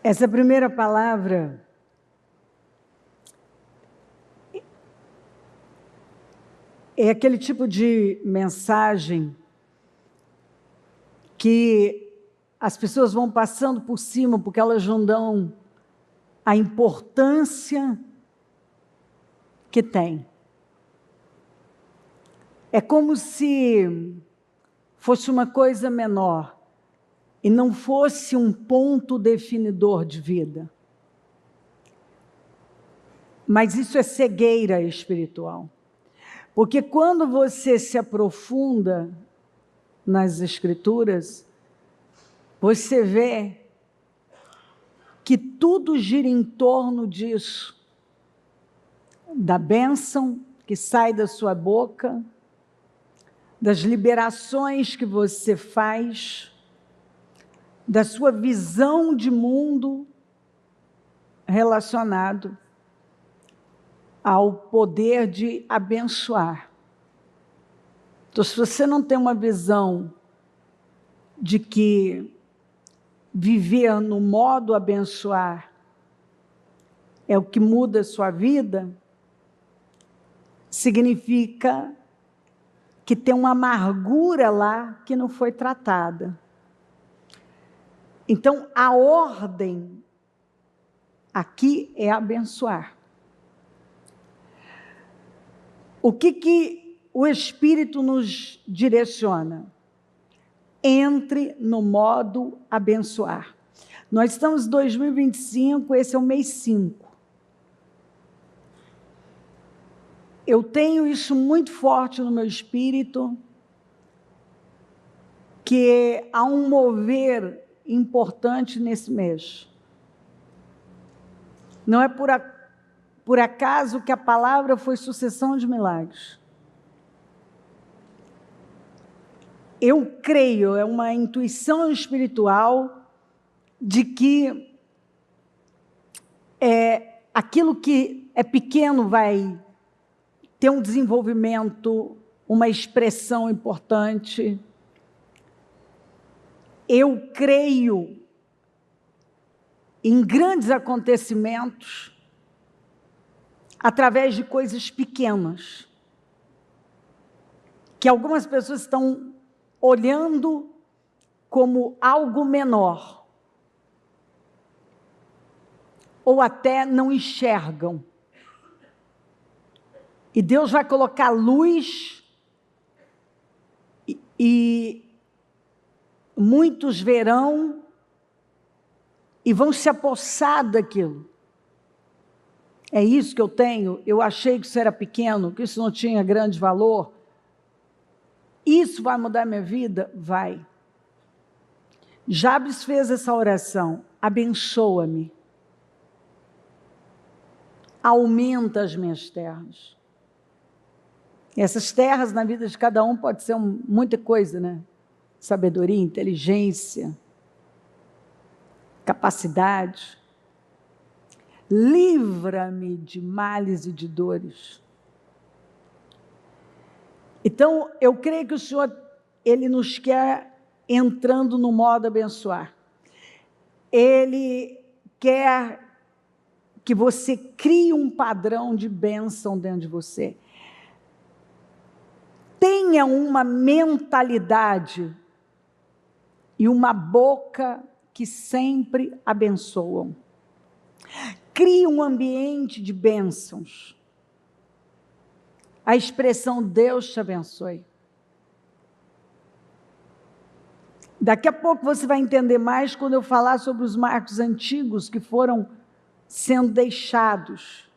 Essa primeira palavra é aquele tipo de mensagem que as pessoas vão passando por cima porque elas não dão a importância que tem. É como se fosse uma coisa menor e não fosse um ponto definidor de vida. Mas isso é cegueira espiritual. Porque quando você se aprofunda nas Escrituras, você vê que tudo gira em torno disso, da bênção que sai da sua boca, das liberações que você faz, da sua visão de mundo relacionado ao poder de abençoar. Então, se você não tem uma visão de que viver no modo abençoar é o que muda a sua vida, significa que tem uma amargura lá que não foi tratada. Então, a ordem aqui é abençoar. O que o Espírito nos direciona? Entre no modo abençoar. Nós estamos em 2025, esse é o mês 5. Eu tenho isso muito forte no meu espírito, que há um mover importante nesse mês. Não é por acaso que a palavra foi sucessão de milagres. Eu creio, é uma intuição espiritual de que aquilo que é pequeno vai ter um desenvolvimento, uma expressão importante. Eu creio em grandes acontecimentos através de coisas pequenas, que algumas pessoas estão olhando como algo menor, ou até não enxergam. E Deus vai colocar luz e muitos verão e vão se apossar daquilo. É isso que eu tenho. Eu achei que isso era pequeno, que isso não tinha grande valor. Isso vai mudar minha vida? Vai. Jabes fez essa oração: abençoa-me, aumenta as minhas terras. Essas terras na vida de cada um pode ser muita coisa, né? Sabedoria, inteligência, capacidade. Livra-me de males e de dores. Então, eu creio que o Senhor, Ele nos quer entrando no modo abençoar. Ele quer que você crie um padrão de bênção dentro de você. Tenha uma mentalidade e uma boca que sempre abençoam. Crie um ambiente de bênçãos. A expressão Deus te abençoe. Daqui a pouco você vai entender mais quando eu falar sobre os marcos antigos que foram sendo deixados.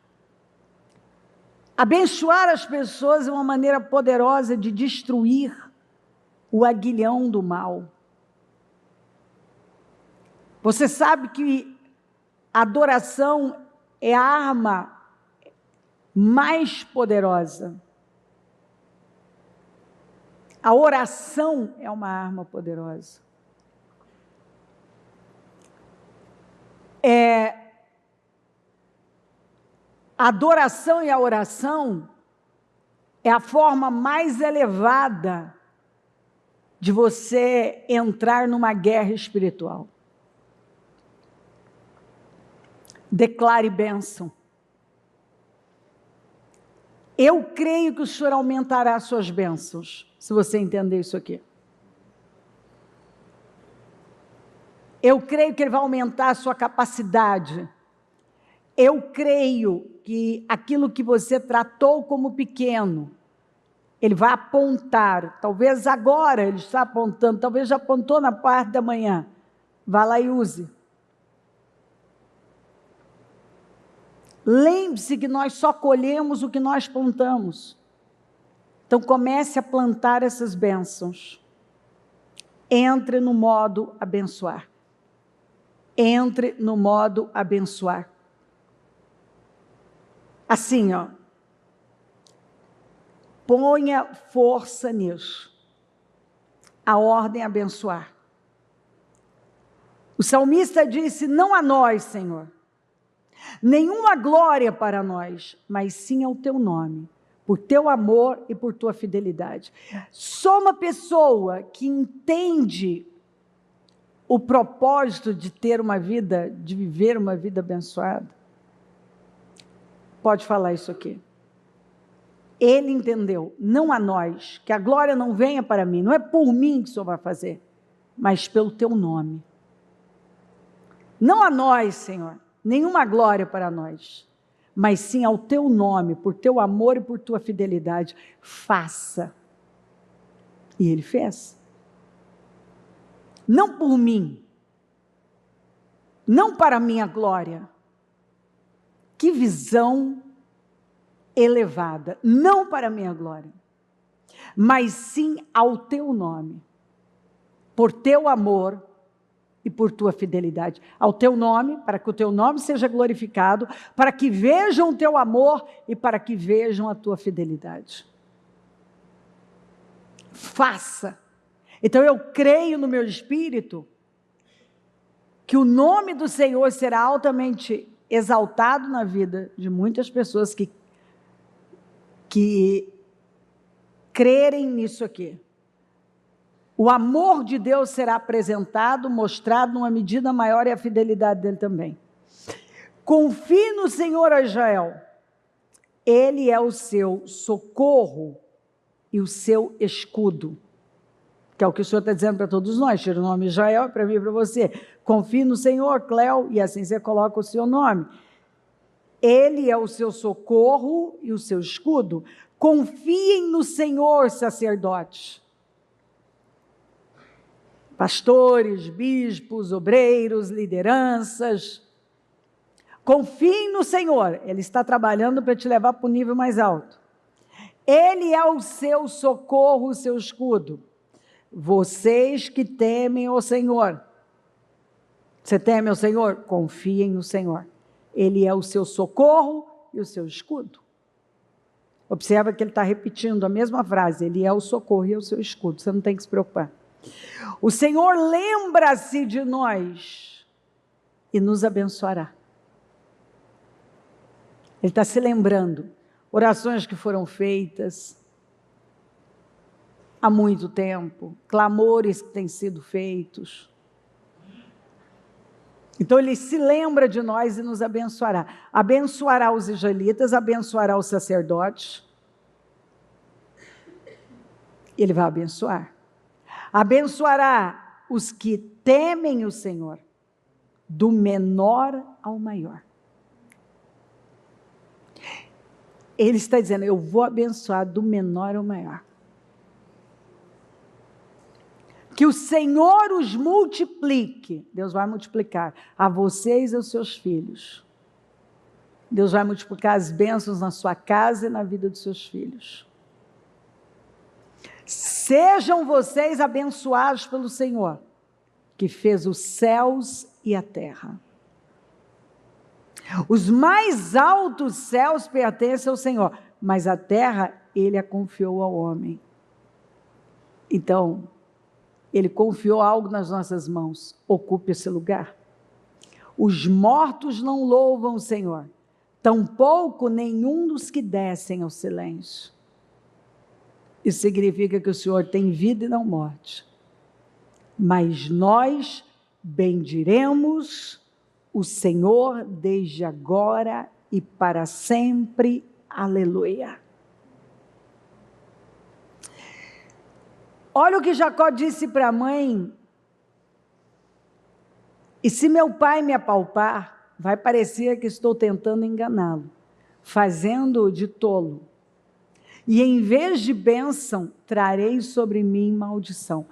Abençoar as pessoas é uma maneira poderosa de destruir o aguilhão do mal. Você sabe que a adoração é a arma mais poderosa. A oração é uma arma poderosa. A adoração e a oração é a forma mais elevada de você entrar numa guerra espiritual. Declare bênção. Eu creio que o Senhor aumentará as suas bênçãos, se você entender isso aqui. Eu creio que Ele vai aumentar a sua capacidade. Eu creio que aquilo que você tratou como pequeno, Ele vai apontar. Talvez agora Ele está apontando, talvez já apontou na parte da manhã. Vá lá e use. Lembre-se que nós só colhemos o que nós plantamos. Então comece a plantar essas bênçãos. Entre no modo abençoar. Entre no modo abençoar. Assim, ó. Ponha força nisso. A ordem é abençoar. O salmista disse, não a nós, Senhor, nenhuma glória para nós, mas sim ao teu nome, por teu amor e por tua fidelidade. Só uma pessoa que entende o propósito de ter uma vida, de viver uma vida abençoada, pode falar isso aqui. Ele entendeu, não a nós, que a glória não venha para mim, não é por mim que o Senhor vai fazer, mas pelo teu nome. Não a nós, Senhor, nenhuma glória para nós, mas sim ao teu nome, por teu amor e por tua fidelidade, faça. E ele fez. Não por mim, não para a minha glória. Que visão elevada, não para a minha glória, mas sim ao teu nome, por teu amor e por tua fidelidade. Ao teu nome, para que o teu nome seja glorificado, para que vejam o teu amor e para que vejam a tua fidelidade. Faça. Então eu creio no meu espírito que o nome do Senhor será altamente exaltado na vida de muitas pessoas que crerem nisso aqui. O amor de Deus será apresentado, mostrado numa medida maior e a fidelidade dele também. Confie no Senhor, Israel. Ele é o seu socorro e o seu escudo. Que é o que o Senhor está dizendo para todos nós. Tira o nome Israel para mim e para você. Confie no Senhor, Cléo, e assim você coloca o seu nome. Ele é o seu socorro e o seu escudo. Confiem no Senhor, sacerdotes. Pastores, bispos, obreiros, lideranças. Confiem no Senhor. Ele está trabalhando para te levar para o nível mais alto. Ele é o seu socorro, o seu escudo. Vocês que temem o Senhor. Você teme ao Senhor? Confiem no Senhor. Ele é o seu socorro e o seu escudo. Observa que ele está repetindo a mesma frase. Ele é o socorro e o seu escudo. Você não tem que se preocupar. O Senhor lembra-se de nós e nos abençoará. Ele está se lembrando. Orações que foram feitas há muito tempo. Clamores que têm sido feitos. Então ele se lembra de nós e nos abençoará. Abençoará os israelitas, abençoará os sacerdotes. Ele vai abençoar. Abençoará os que temem o Senhor, do menor ao maior. Ele está dizendo, eu vou abençoar do menor ao maior. Que o Senhor os multiplique. Deus vai multiplicar a vocês e aos seus filhos. Deus vai multiplicar as bênçãos na sua casa e na vida dos seus filhos. Sejam vocês abençoados pelo Senhor, que fez os céus e a terra. Os mais altos céus pertencem ao Senhor, mas a terra Ele a confiou ao homem. Então, Ele confiou algo nas nossas mãos. Ocupe esse lugar. Os mortos não louvam o Senhor, tampouco nenhum dos que descem ao silêncio. Isso significa que o Senhor tem vida e não morte. Mas nós bendiremos o Senhor desde agora e para sempre. Aleluia. Olha o que Jacó disse para a mãe: e se meu pai me apalpar, vai parecer que estou tentando enganá-lo, fazendo-o de tolo. E em vez de bênção, trarei sobre mim maldição.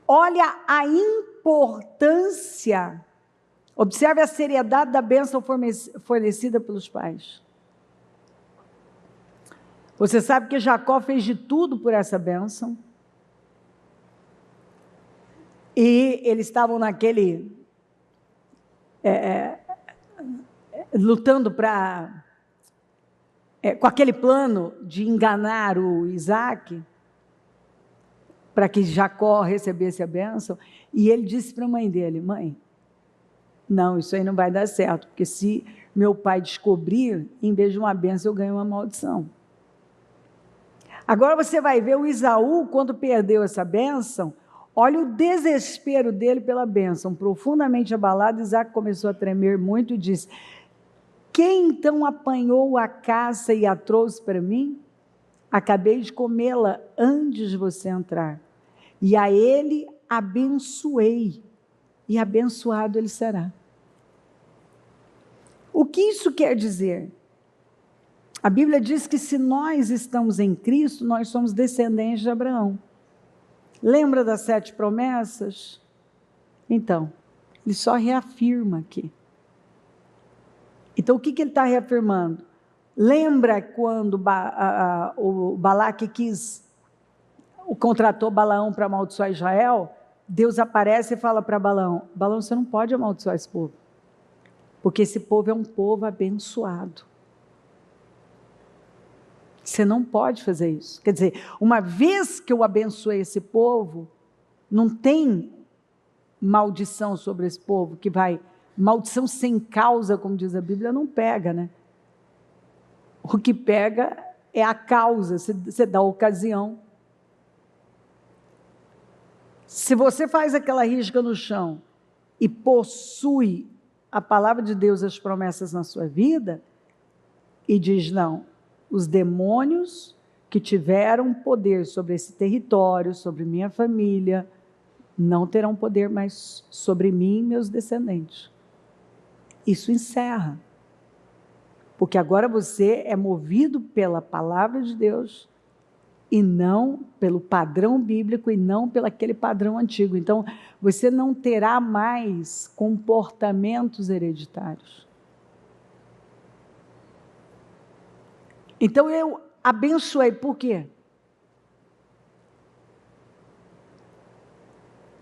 Olha a importância, observe a seriedade da bênção fornecida pelos pais. Você sabe que Jacó fez de tudo por essa bênção. E eles estavam lutando com aquele plano de enganar o Isaac, para que Jacó recebesse a bênção. E ele disse para a mãe dele: mãe, não, isso aí não vai dar certo, porque se meu pai descobrir, em vez de uma bênção, eu ganho uma maldição. Agora você vai ver o Esaú, quando perdeu essa bênção, olha o desespero dele pela bênção. Profundamente abalado, Isaac começou a tremer muito e disse: quem então apanhou a caça e a trouxe para mim? Acabei de comê-la antes de você entrar. E a ele abençoei, e abençoado ele será. O que isso quer dizer? A Bíblia diz que se nós estamos em Cristo, nós somos descendentes de Abraão. Lembra das 7 promessas? Então, ele só reafirma aqui. Então, o que ele está reafirmando? Lembra quando o Balaque contratou Balaão para amaldiçoar Israel? Deus aparece e fala para Balaão: Balaão, você não pode amaldiçoar esse povo, porque esse povo é um povo abençoado. Você não pode fazer isso. Quer dizer, uma vez que eu abençoei esse povo, não tem maldição sobre esse povo que vai... Maldição sem causa, como diz a Bíblia, não pega, né? O que pega é a causa, você dá a ocasião. Se você faz aquela risca no chão e possui a palavra de Deus, as promessas na sua vida, e diz: não, os demônios que tiveram poder sobre esse território, sobre minha família, não terão poder mais sobre mim e meus descendentes. Isso encerra. Porque agora você é movido pela palavra de Deus e não pelo padrão bíblico e não pelo aquele padrão antigo. Então, você não terá mais comportamentos hereditários. Então, eu abençoei. Por quê?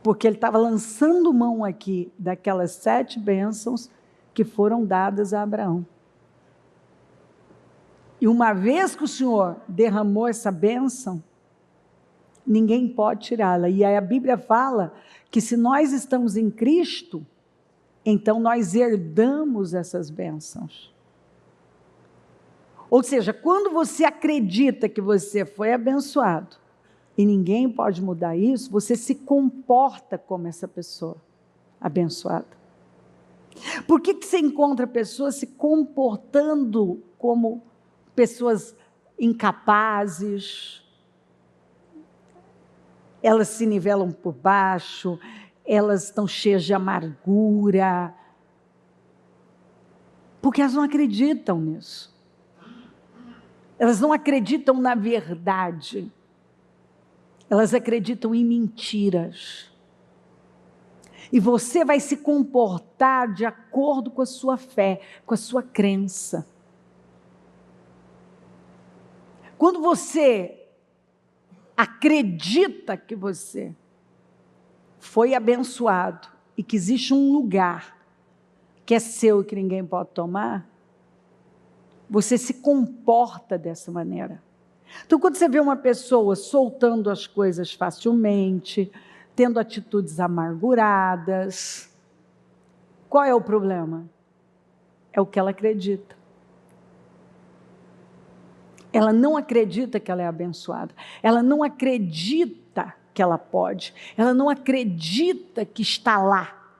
Porque ele estava lançando mão aqui daquelas 7 bênçãos que foram dadas a Abraão. E uma vez que o Senhor derramou essa bênção, ninguém pode tirá-la. E aí a Bíblia fala que se nós estamos em Cristo, então nós herdamos essas bênçãos. Ou seja, quando você acredita que você foi abençoado, e ninguém pode mudar isso, você se comporta como essa pessoa abençoada. Por que você encontra pessoas se comportando como pessoas incapazes? Elas se nivelam por baixo, elas estão cheias de amargura, porque elas não acreditam nisso. Elas não acreditam na verdade. Elas acreditam em mentiras. E você vai se comportar de acordo com a sua fé, com a sua crença. Quando você acredita que você foi abençoado e que existe um lugar que é seu e que ninguém pode tomar, você se comporta dessa maneira. Então, quando você vê uma pessoa soltando as coisas facilmente, tendo atitudes amarguradas, qual é o problema? É o que ela acredita. Ela não acredita que ela é abençoada. Ela não acredita que ela pode. Ela não acredita que está lá.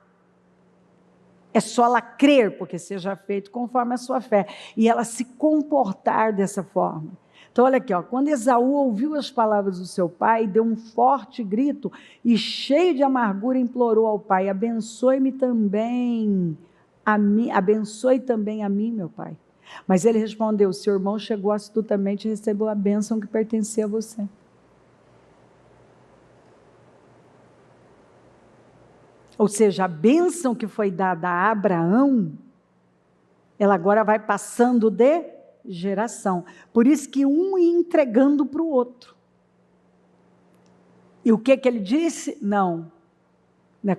É só ela crer, porque seja feito conforme a sua fé. E ela se comportar dessa forma. Então, olha aqui, ó, quando Esaú ouviu as palavras do seu pai, deu um forte grito e, cheio de amargura, implorou ao pai: abençoe-me também, abençoe também a mim, meu pai. Mas ele respondeu: seu irmão chegou astutamente e recebeu a bênção que pertencia a você. Ou seja, a bênção que foi dada a Abraão, ela agora vai passando de geração. Por isso que um ia entregando para o outro. E o que ele disse? Não.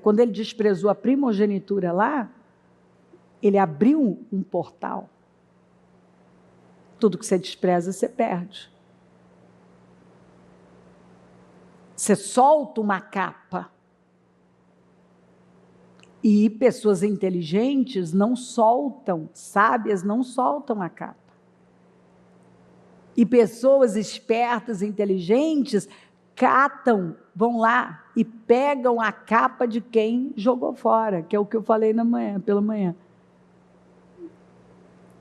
Quando ele desprezou a primogenitura lá, ele abriu um portal. Tudo que você despreza, você perde. Você solta uma capa. E pessoas inteligentes não soltam, sábias não soltam a capa. E pessoas espertas, inteligentes, catam, vão lá e pegam a capa de quem jogou fora, que é o que eu falei pela manhã.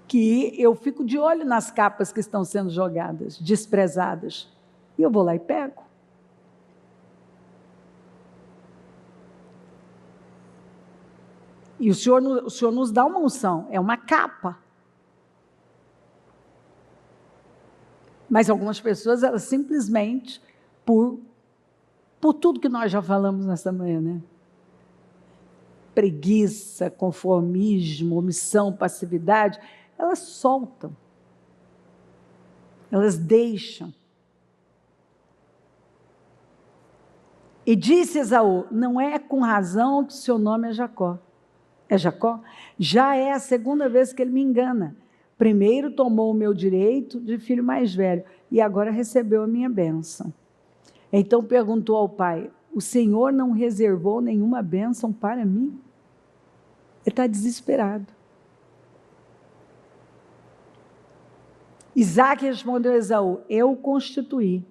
Que eu fico de olho nas capas que estão sendo jogadas, desprezadas. E eu vou lá e pego. E o Senhor nos dá uma unção, é uma capa. Mas algumas pessoas, elas simplesmente, por tudo que nós já falamos nessa manhã, né? Preguiça, conformismo, omissão, passividade, elas soltam. Elas deixam. E disse Esaú: não é com razão que seu nome é Jacó. É Jacó? Já é a segunda vez que ele me engana. Primeiro tomou o meu direito de filho mais velho, e agora recebeu a minha bênção. Então perguntou ao pai: o Senhor não reservou nenhuma bênção para mim? Ele está desesperado. Isaque respondeu a Esaú: eu o constituí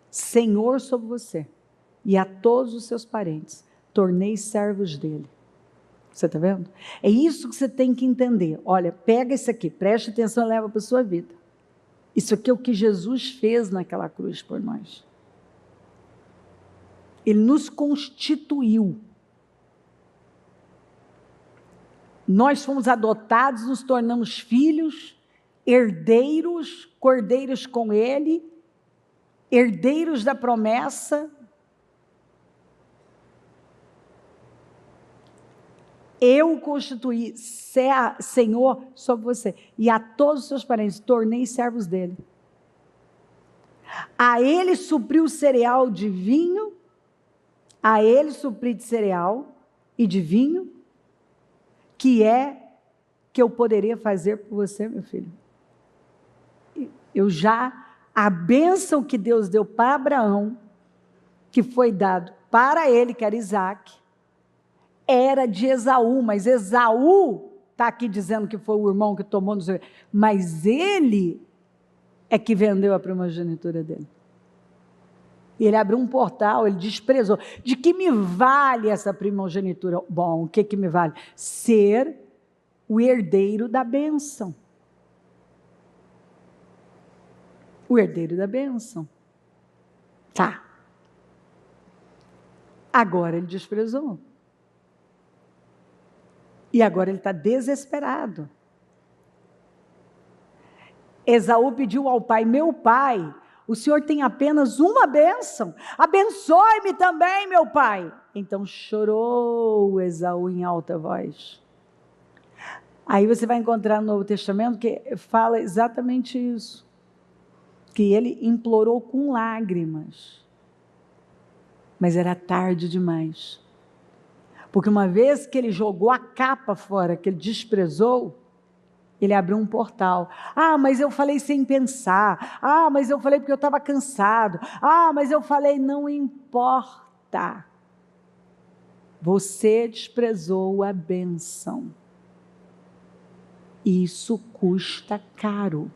senhor sobre você e a todos os seus parentes, tornei servos dele. Você está vendo? É isso que você tem que entender. Olha, pega isso aqui, preste atenção e leva para a sua vida. Isso aqui é o que Jesus fez naquela cruz por nós. Ele nos constituiu. Nós fomos adotados, nos tornamos filhos, herdeiros, cordeiros com ele, herdeiros da promessa. Eu o constituí Senhor sobre você, e a todos os seus parentes tornei servos dele. A ele supriu cereal de vinho, a ele supri de cereal e de vinho, que eu poderia fazer por você, meu filho. A bênção que Deus deu para Abraão, que foi dado para ele, que era Isaque, era de Esaú, mas Esaú está aqui dizendo que foi o irmão que tomou, mas ele é que vendeu a primogenitura dele. Ele abriu um portal, ele desprezou. De que me vale essa primogenitura? Bom, o que me vale? Ser o herdeiro da bênção. O herdeiro da bênção. Tá. Agora ele desprezou. E agora ele está desesperado. Esaú pediu ao pai: meu pai, o senhor tem apenas uma bênção, abençoe-me também, meu pai. Então chorou Esaú em alta voz. Aí você vai encontrar no Novo Testamento que fala exatamente isso, que ele implorou com lágrimas, mas era tarde demais. Porque uma vez que ele jogou a capa fora, que ele desprezou, ele abriu um portal. Ah, mas eu falei sem pensar. Ah, mas eu falei porque eu estava cansado. Ah, mas eu falei, não importa. Você desprezou a bênção. Isso custa caro.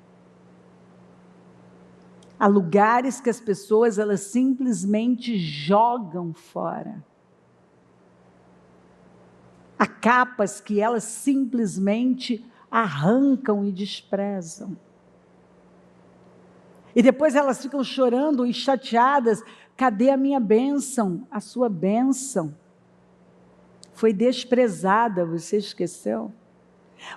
Há lugares que as pessoas, elas simplesmente jogam fora. Há capas que elas simplesmente arrancam e desprezam. E depois elas ficam chorando e chateadas. Cadê a minha bênção? A sua bênção foi desprezada, você esqueceu?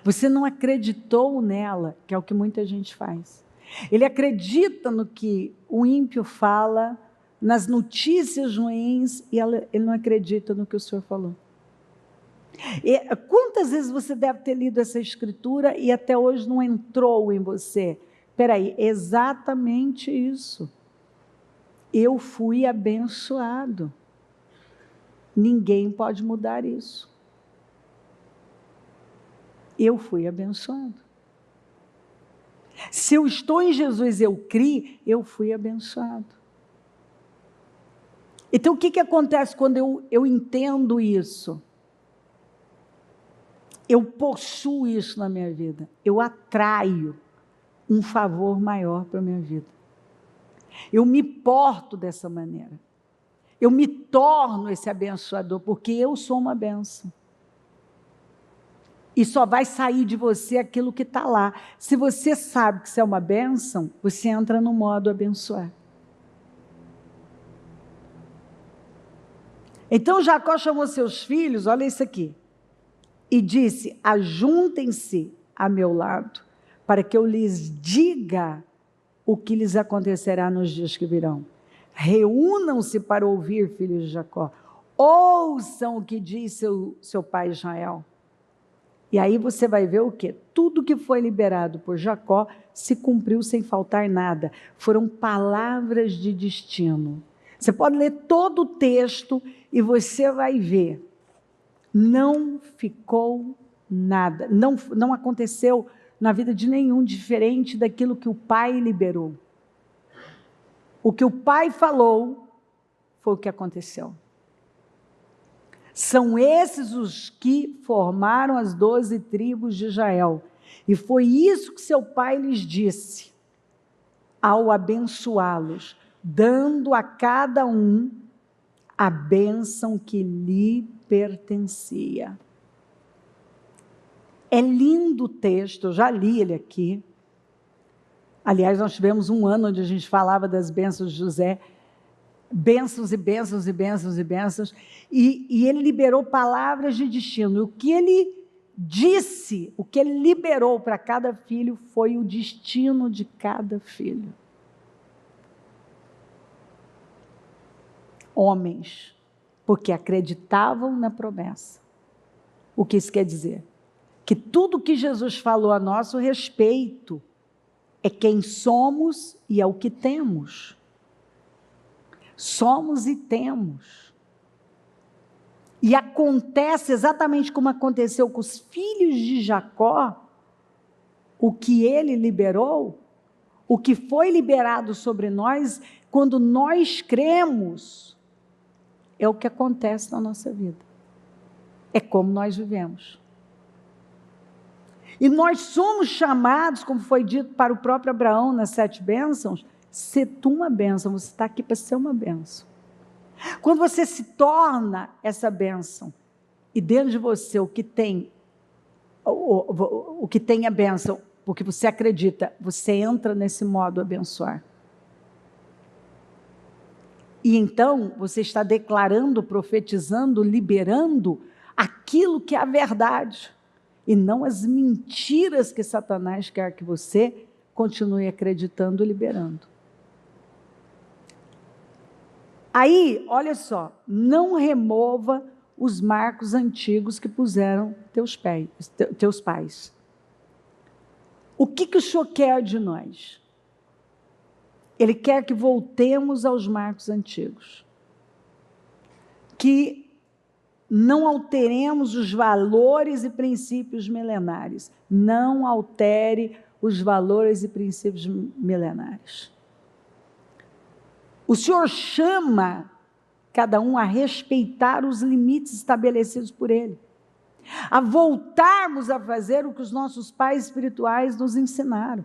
Você não acreditou nela, que é o que muita gente faz. Ele acredita no que o ímpio fala, nas notícias ruins, e ele não acredita no que o Senhor falou. E quantas vezes você deve ter lido essa escritura e até hoje não entrou em você? Espera aí, exatamente isso. Eu fui abençoado. Ninguém pode mudar isso. Eu fui abençoado. Se eu estou em Jesus, eu criei, eu fui abençoado. Então, o que acontece quando eu entendo isso? Eu possuo isso na minha vida. Eu atraio um favor maior para a minha vida. Eu me porto dessa maneira. Eu me torno esse abençoador, porque eu sou uma bênção. E só vai sair de você aquilo que está lá. Se você sabe que você é uma bênção, você entra no modo abençoar. Então Jacó chamou seus filhos, olha isso aqui, e disse: ajuntem-se a meu lado, para que eu lhes diga o que lhes acontecerá nos dias que virão. Reúnam-se para ouvir, filhos de Jacó. Ouçam o que diz seu pai Israel. E aí você vai ver o quê? Tudo que foi liberado por Jacó se cumpriu sem faltar nada. Foram palavras de destino. Você pode ler todo o texto e você vai ver. Não ficou nada. Não aconteceu na vida de nenhum diferente daquilo que o pai liberou. O que o pai falou foi o que aconteceu. São esses os que formaram as 12 tribos de Israel. E foi isso que seu pai lhes disse ao abençoá-los, dando a cada um a bênção que lhe pertencia. É lindo o texto, eu já li ele aqui. Aliás, nós tivemos um ano onde a gente falava das bênçãos de José. Bênçãos e bênçãos e bênçãos e bênçãos, e ele liberou palavras de destino. E o que ele disse, o que ele liberou para cada filho foi o destino de cada filho. Homens, porque acreditavam na promessa. O que isso quer dizer? Que tudo que Jesus falou a nosso respeito é quem somos e é o que temos. Somos e temos. E acontece exatamente como aconteceu com os filhos de Jacó, o que ele liberou, o que foi liberado sobre nós, quando nós cremos, é o que acontece na nossa vida. É como nós vivemos. E nós somos chamados, como foi dito para o próprio Abraão nas 7 bênçãos, ser tu uma bênção, você está aqui para ser uma bênção. Quando você se torna essa bênção, e dentro de você o que tem a bênção, porque você acredita, você entra nesse modo abençoar. E então você está declarando, profetizando, liberando aquilo que é a verdade, e não as mentiras que Satanás quer que você continue acreditando e liberando. Aí, olha só, não remova os marcos antigos que puseram teus pais. O que o Senhor quer de nós? Ele quer que voltemos aos marcos antigos. Que não alteremos os valores e princípios milenares. Não altere os valores e princípios milenares. O Senhor chama cada um a respeitar os limites estabelecidos por Ele, a voltarmos a fazer o que os nossos pais espirituais nos ensinaram.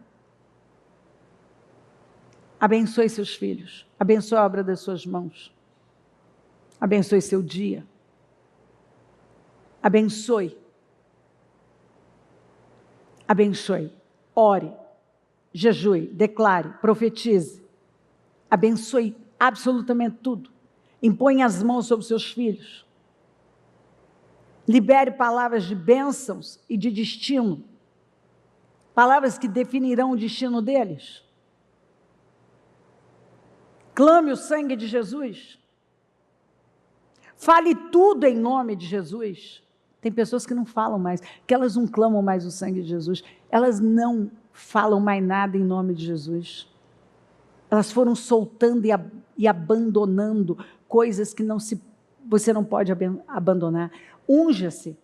Abençoe seus filhos, abençoe a obra das suas mãos, abençoe seu dia, Abençoe. Abençoe. Ore, jejue, declare, profetize. Abençoe absolutamente tudo. Imponha as mãos sobre os seus filhos. Libere palavras de bênçãos e de destino. Palavras que definirão o destino deles. Clame o sangue de Jesus. Fale tudo em nome de Jesus. Tem pessoas que não falam mais, que elas não clamam mais o sangue de Jesus. Elas não falam mais nada em nome de Jesus. Elas foram soltando e abandonando coisas que você não pode abandonar. Unja-se.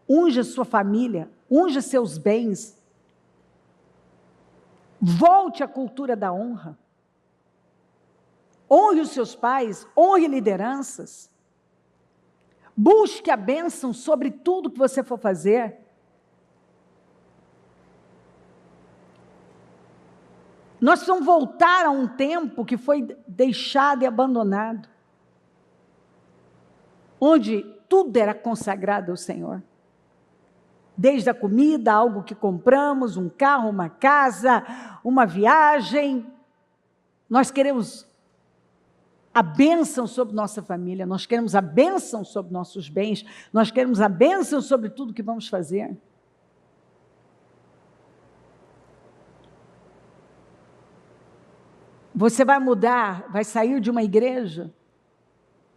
Unja sua família. Unja seus bens. Volte à cultura da honra. Honre os seus pais. Honre lideranças. Busque a bênção sobre tudo que você for fazer. Nós precisamos voltar a um tempo que foi deixado e abandonado, onde tudo era consagrado ao Senhor. Desde a comida, algo que compramos, um carro, uma casa, uma viagem. Nós queremos a bênção sobre nossa família, nós queremos a bênção sobre nossos bens, nós queremos a bênção sobre tudo que vamos fazer. Você vai mudar, vai sair de uma igreja,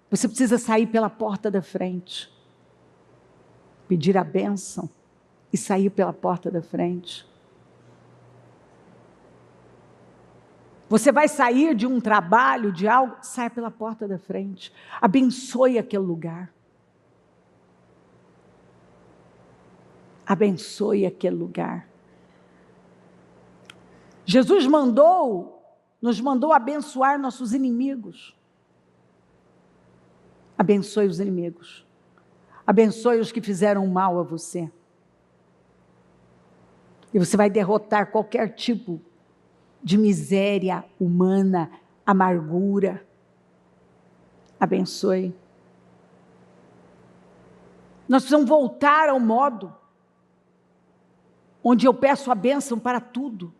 você precisa sair pela porta da frente, pedir a bênção e sair pela porta da frente. Você vai sair de um trabalho, de algo, saia pela porta da frente. Abençoe aquele lugar. Abençoe aquele lugar. Jesus nos mandou abençoar nossos inimigos. Abençoe os inimigos. Abençoe os que fizeram mal a você. E você vai derrotar qualquer tipo de miséria humana, amargura. Abençoe. Nós precisamos voltar ao modo onde eu peço a bênção para tudo.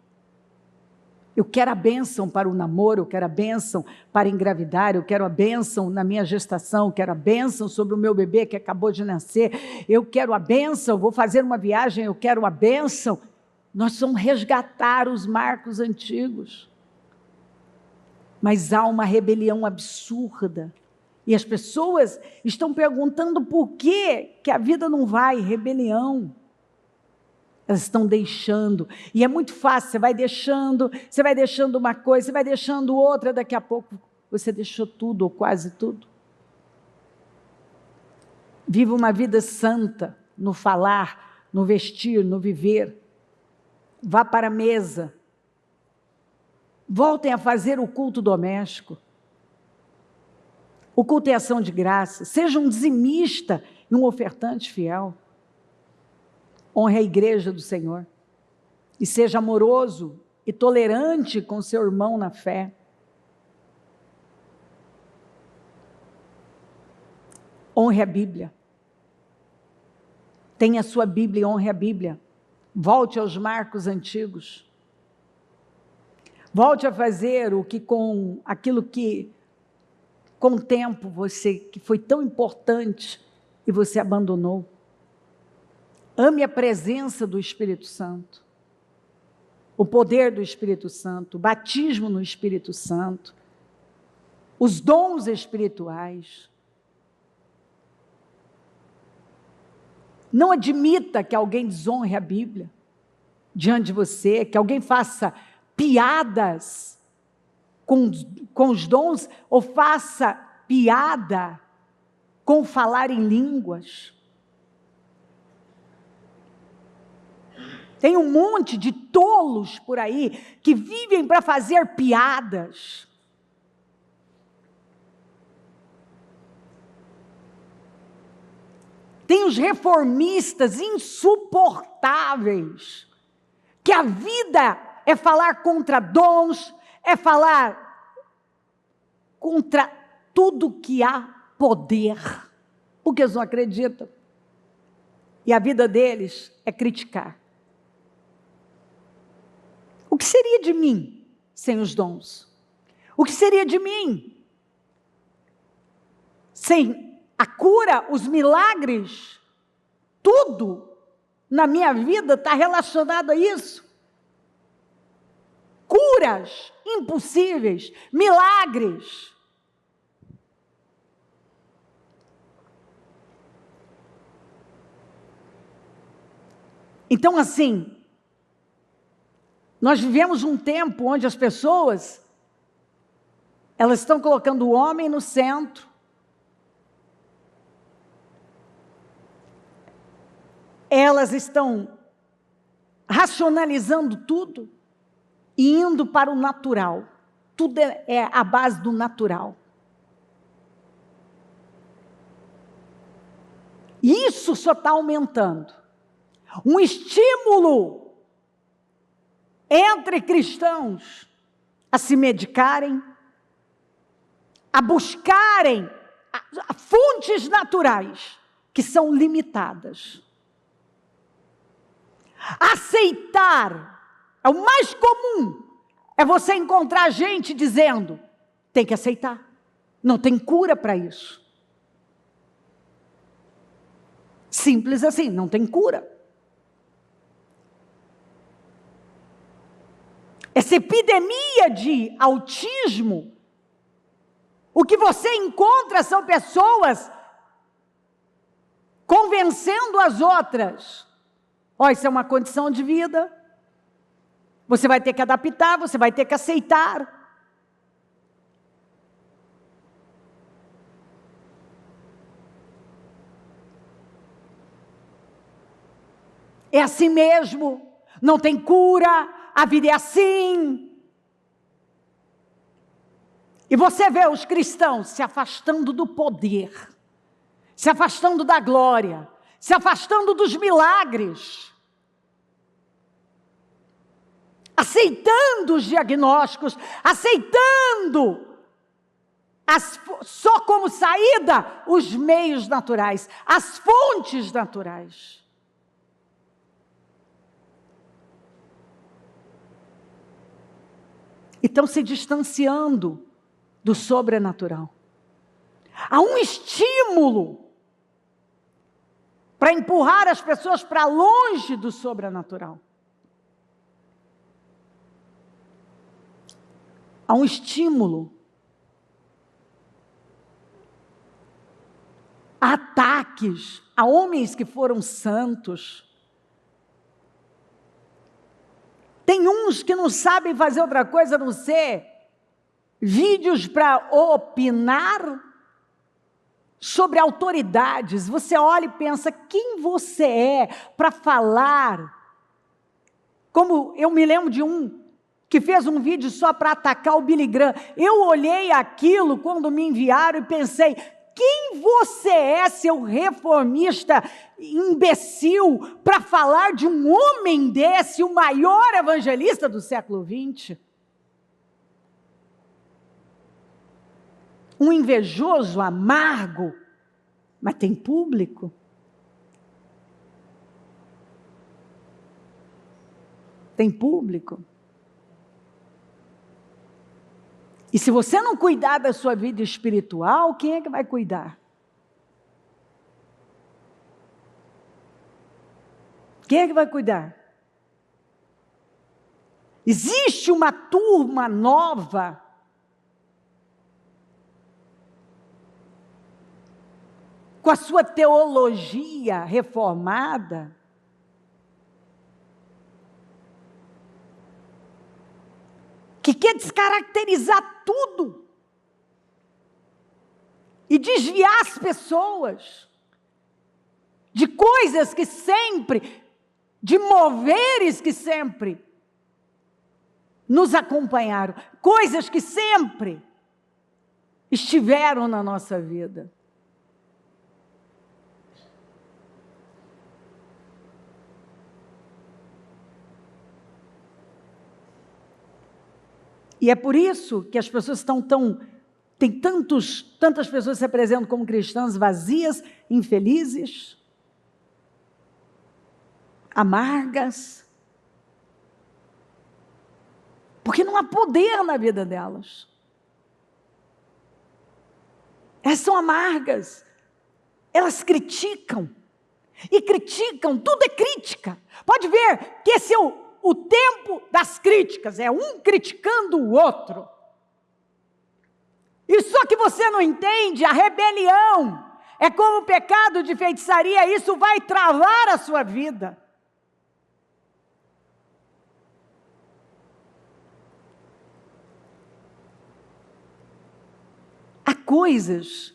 Eu quero a bênção para o namoro, eu quero a bênção para engravidar, eu quero a bênção na minha gestação, eu quero a bênção sobre o meu bebê que acabou de nascer, eu quero a bênção, vou fazer uma viagem, eu quero a bênção. Nós vamos resgatar os marcos antigos. Mas há uma rebelião absurda. E as pessoas estão perguntando por que a vida não vai. Rebelião. Elas estão deixando. E é muito fácil, você vai deixando uma coisa, você vai deixando outra, daqui a pouco você deixou tudo ou quase tudo. Viva uma vida santa no falar, no vestir, no viver. Vá para a mesa. Voltem a fazer o culto doméstico. O culto é ação de graça. Seja um dizimista e um ofertante fiel. Honre a igreja do Senhor. E seja amoroso e tolerante com seu irmão na fé. Honre a Bíblia. Tenha a sua Bíblia e honre a Bíblia. Volte aos marcos antigos. Volte a fazer aquilo que com o tempo que foi tão importante e você abandonou. Ame a presença do Espírito Santo. O poder do Espírito Santo, o batismo no Espírito Santo, os dons espirituais. Não admita que alguém desonre a Bíblia diante de você, que alguém faça piadas com os dons, ou faça piada com falar em línguas. Tem um monte de tolos por aí que vivem para fazer piadas. Tem os reformistas insuportáveis, que a vida é falar contra dons, é falar contra tudo que há poder, porque eles não acreditam. e a vida deles é criticar. O que seria de mim sem os dons? O que seria de mim sem a cura, os milagres? Tudo na minha vida está relacionado a isso. Curas impossíveis, milagres. Então, assim, nós vivemos um tempo onde as pessoas, elas estão colocando o homem no centro, elas estão racionalizando tudo e indo para o natural. Tudo é a base do natural. E isso só está aumentando. Um estímulo entre cristãos a se medicarem, a buscarem fontes naturais que são limitadas. Aceitar, é o mais comum, é você encontrar gente dizendo, tem que aceitar, não tem cura para isso. Simples assim, não tem cura. Essa epidemia de autismo, o que você encontra são pessoas convencendo as outras. Ó, isso é uma condição de vida. Você vai ter que adaptar, você vai ter que aceitar. É assim mesmo, não tem cura, a vida é assim. E você vê os cristãos se afastando do poder, se afastando da glória, se afastando dos milagres, aceitando os diagnósticos, aceitando só como saída os meios naturais, as fontes naturais. E estão se distanciando do sobrenatural. Há um estímulo para empurrar as pessoas para longe do sobrenatural. Há um estímulo a ataques a homens que foram santos. Tem uns que não sabem fazer outra coisa a não ser vídeos para opinar sobre autoridades. Você olha e pensa, quem você é para falar? Como eu me lembro de um que fez um vídeo só para atacar o Billy Graham. Eu olhei aquilo quando me enviaram e pensei, quem você é, seu reformista imbecil, para falar de um homem desse, o maior evangelista do século XX? Um invejoso, amargo, mas tem público. Tem público. E se você não cuidar da sua vida espiritual, quem é que vai cuidar? Quem é que vai cuidar? Existe uma turma nova com a sua teologia reformada, que quer descaracterizar tudo e desviar as pessoas de coisas que sempre, de moveres que sempre nos acompanharam, coisas que sempre estiveram na nossa vida. E é por isso que as pessoas tem tantas pessoas se apresentam como cristãs vazias, infelizes. amargas, porque não há poder na vida delas. Elas são amargas, elas criticam, e criticam, tudo é crítica. Pode ver que esse é o tempo das críticas, é um criticando o outro. E só que você não entende, a rebelião é como o pecado de feitiçaria, isso vai travar a sua vida. Há coisas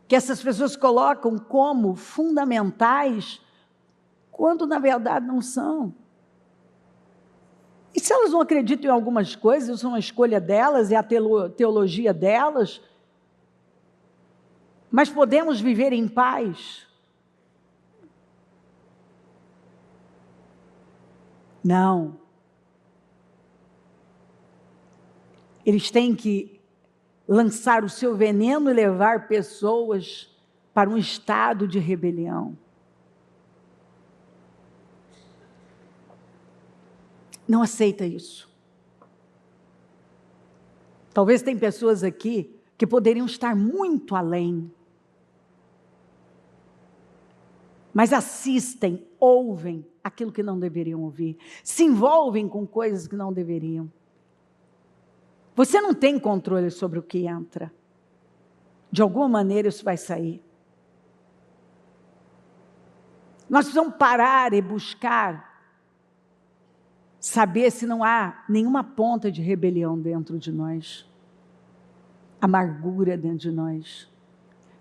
que essas pessoas colocam como fundamentais, quando na verdade não são. E se elas não acreditam em algumas coisas, isso é uma escolha delas, é a teologia delas, mas podemos viver em paz? Não. Eles têm que lançar o seu veneno e levar pessoas para um estado de rebelião. Não aceita isso. Talvez tem pessoas aqui que poderiam estar muito além, mas assistem, ouvem aquilo que não deveriam ouvir, se envolvem com coisas que não deveriam. Você não tem controle sobre o que entra. De alguma maneira isso vai sair. Nós precisamos parar e buscar saber se não há nenhuma ponta de rebelião dentro de nós, amargura dentro de nós,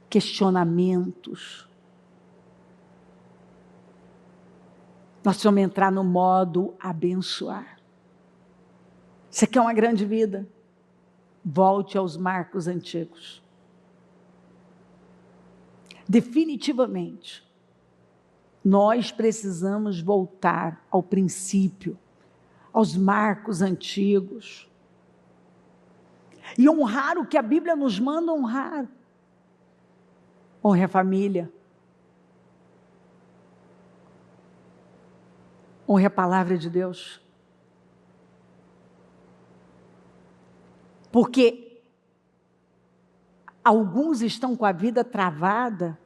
questionamentos. Nós precisamos entrar no modo abençoar. Você quer uma grande vida? Volte aos marcos antigos. Definitivamente, nós precisamos voltar ao princípio, aos marcos antigos, e honrar o que a Bíblia nos manda honrar. Honre a família, honre a palavra de Deus, porque alguns estão com a vida travada,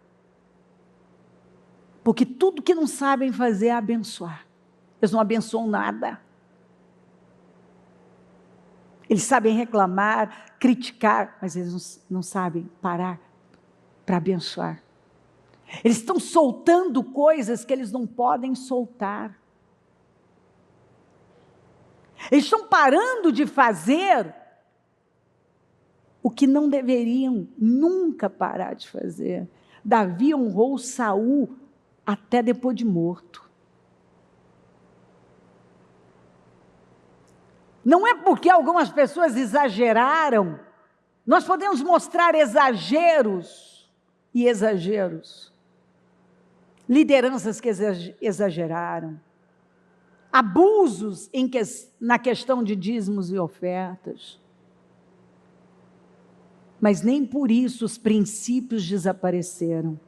porque tudo que não sabem fazer é abençoar. Eles não abençoam nada. Eles sabem reclamar, criticar, mas eles não sabem parar para abençoar. Eles estão soltando coisas que eles não podem soltar. Eles estão parando de fazer o que não deveriam nunca parar de fazer. Davi honrou Saul até depois de morto. Não é porque algumas pessoas exageraram. Nós podemos mostrar exageros e exageros. Lideranças que exageraram. Abusos na questão de dízimos e ofertas. Mas nem por isso os princípios desapareceram.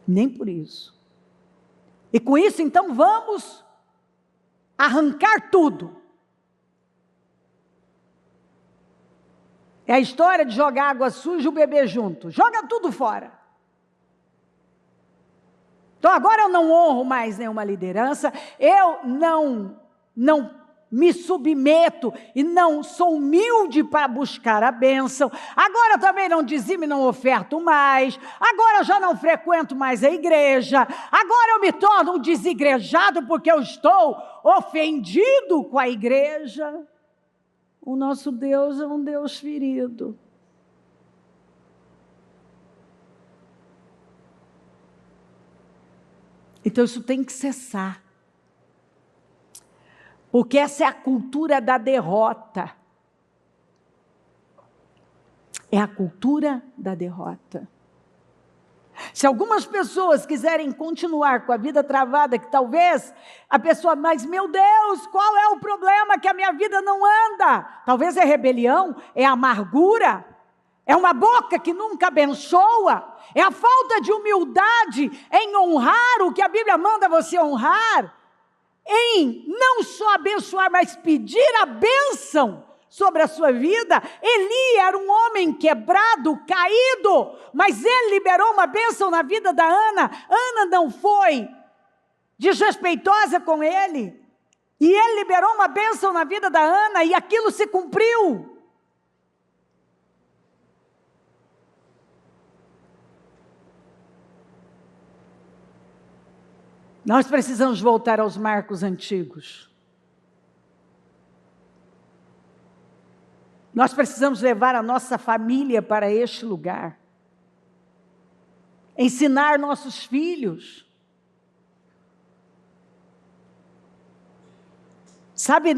Nem por isso. E com isso, então, vamos arrancar tudo. É a história de jogar água suja e o bebê junto. Joga tudo fora. Então agora eu não honro mais nenhuma liderança, eu não me submeto e não sou humilde para buscar a bênção. Agora eu também não dizimo e não oferto mais. Agora eu já não frequento mais a igreja. Agora eu me torno um desigrejado porque eu estou ofendido com a igreja. O nosso Deus é um Deus ferido. Então isso tem que cessar. Porque essa é a cultura da derrota. É a cultura da derrota. Se algumas pessoas quiserem continuar com a vida travada, que talvez a pessoa, mas meu Deus, qual é o problema que a minha vida não anda? Talvez é rebelião, é amargura, É uma boca que nunca abençoa. É a falta de humildade em honrar o que a Bíblia manda você honrar. Em não só abençoar, mas pedir a bênção sobre a sua vida. Eli era um homem quebrado, caído, mas ele liberou uma bênção na vida da Ana. Ana não foi desrespeitosa com ele. E ele liberou uma bênção na vida da Ana e aquilo se cumpriu. Nós precisamos voltar aos marcos antigos. Nós precisamos levar a nossa família para este lugar. Ensinar nossos filhos. Sabe,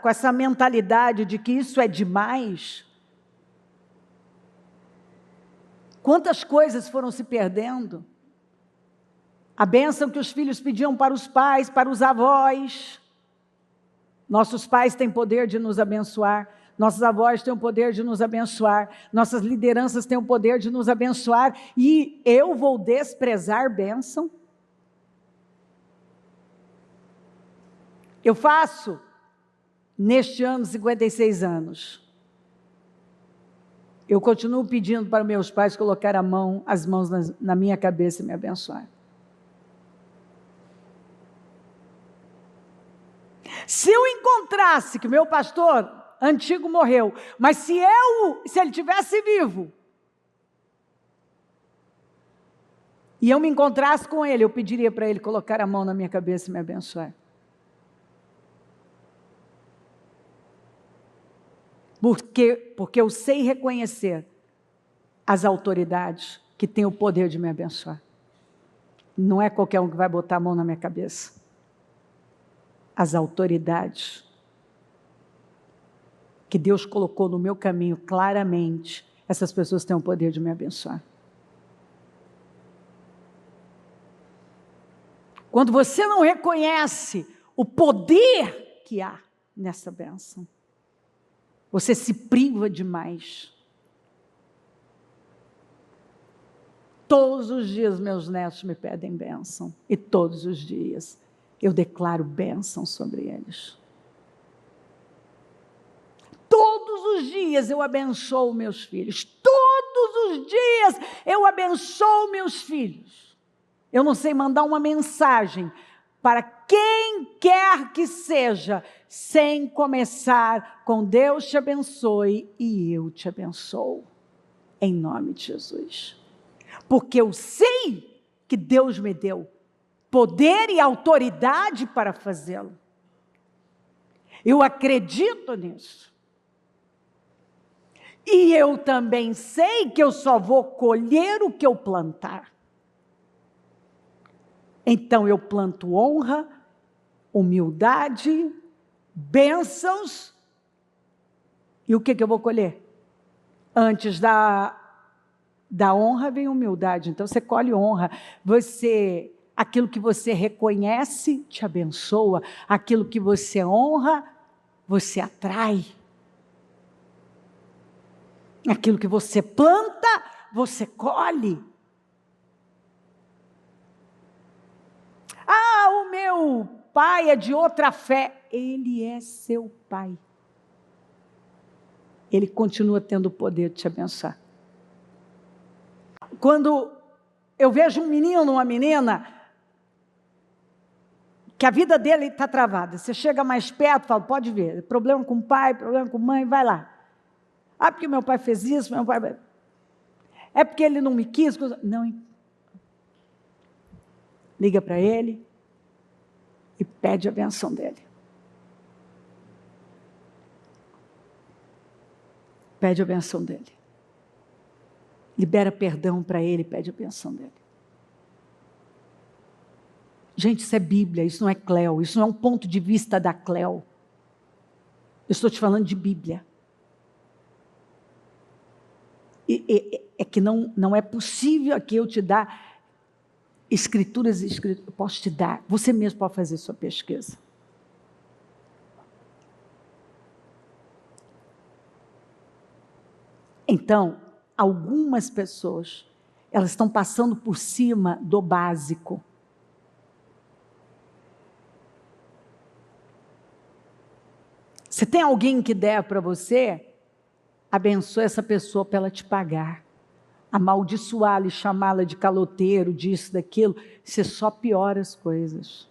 com essa mentalidade de que isso é demais? Quantas coisas foram se perdendo? A bênção que os filhos pediam para os pais, para os avós. Nossos pais têm poder de nos abençoar. Nossos avós têm o poder de nos abençoar. Nossas lideranças têm o poder de nos abençoar. E eu vou desprezar bênção? Eu faço, neste ano, 56 anos. Eu continuo pedindo para meus pais colocar as mãos na minha cabeça e me abençoar. Se eu encontrasse que o meu pastor antigo morreu, mas se ele tivesse vivo, e eu me encontrasse com ele, eu pediria para ele colocar a mão na minha cabeça e me abençoar. Porque eu sei reconhecer as autoridades que têm o poder de me abençoar. Não é qualquer um que vai botar a mão na minha cabeça. As autoridades que Deus colocou no meu caminho claramente, essas pessoas têm o poder de me abençoar. Quando você não reconhece o poder que há nessa bênção, você se priva demais. Todos os dias meus netos me pedem bênção, e todos os dias eu declaro bênção sobre eles. Todos os dias eu abençoo meus filhos. Todos os dias eu abençoo meus filhos. Eu não sei mandar uma mensagem para quem quer que seja, sem começar com Deus te abençoe e eu te abençoo. Em nome de Jesus. Porque eu sei que Deus me deu poder e autoridade para fazê-lo. Eu acredito nisso. E eu também sei que eu só vou colher o que eu plantar. Então eu planto honra, humildade, bênçãos. E o que eu vou colher? Antes da honra vem humildade. Então você colhe honra. Aquilo que você reconhece, te abençoa. Aquilo que você honra, você atrai. Aquilo que você planta, você colhe. Ah, o meu pai é de outra fé. Ele é seu pai. Ele continua tendo o poder de te abençoar. Quando eu vejo um menino, uma menina, que a vida dele está travada, você chega mais perto, fala, pode ver, problema com o pai, problema com a mãe, vai lá. Ah, porque meu pai fez isso, meu pai... É porque ele não me quis. Não. Liga para ele e pede a benção dele. Pede a benção dele. Libera perdão para ele, pede a benção dele. Gente, isso é Bíblia, isso não é Cleo, isso não é um ponto de vista da Cleo. Eu estou te falando de Bíblia. É que não é possível aqui eu te dar escrituras, eu posso te dar. Você mesmo pode fazer sua pesquisa. Então, algumas pessoas, elas estão passando por cima do básico. Se tem alguém que der para você, abençoe essa pessoa para ela te pagar. Amaldiçoá-la e chamá-la de caloteiro, disso, daquilo, você só piora as coisas.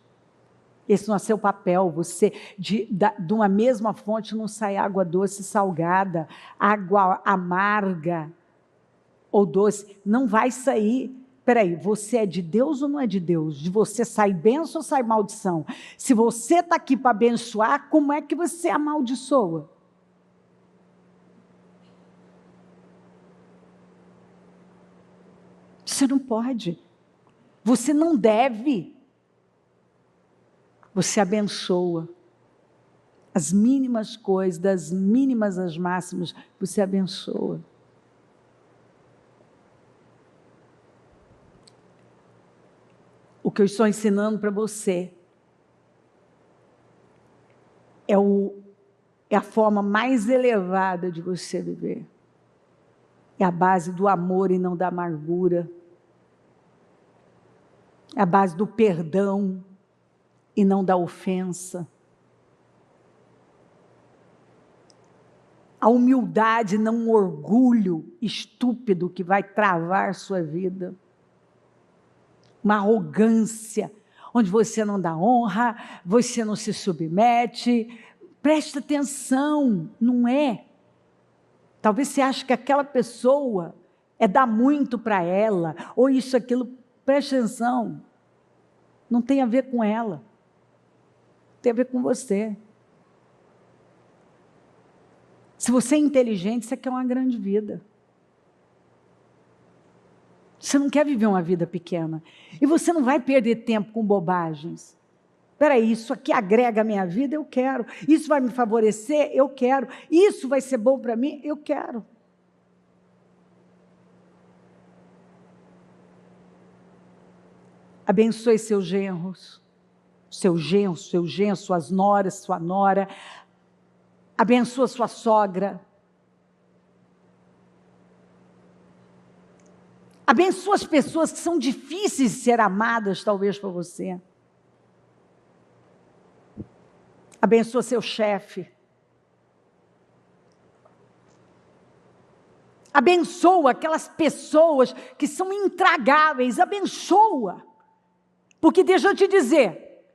Esse não é seu papel. Você, de uma mesma fonte não sai água doce e salgada, água amarga ou doce, não vai sair. Espera aí, você é de Deus ou não é de Deus? De você sai bênção ou sai maldição? Se você está aqui para abençoar, como é que você amaldiçoa? Você não pode. Você não deve. Você abençoa. As mínimas coisas, das mínimas às máximas, você abençoa. O que eu estou ensinando para você é a forma mais elevada de você viver. É a base do amor e não da amargura. É a base do perdão e não da ofensa. A humildade, não um orgulho estúpido que vai travar sua vida. Uma arrogância, onde você não dá honra, você não se submete. Presta atenção, não é. Talvez você ache que aquela pessoa é dar muito para ela, ou isso, aquilo. Presta atenção, não tem a ver com ela, tem a ver com você. Se você é inteligente, você quer uma grande vida. Você não quer viver uma vida pequena. E você não vai perder tempo com bobagens. Espera aí, isso aqui agrega a minha vida, eu quero. Isso vai me favorecer, eu quero. Isso vai ser bom para mim, eu quero. Abençoe seus genros, seu genro, suas noras, sua nora. Abençoa sua sogra. Abençoa as pessoas que são difíceis de ser amadas, talvez, para você. Abençoa seu chefe. Abençoa aquelas pessoas que são intragáveis. Abençoa. Porque deixa eu te dizer,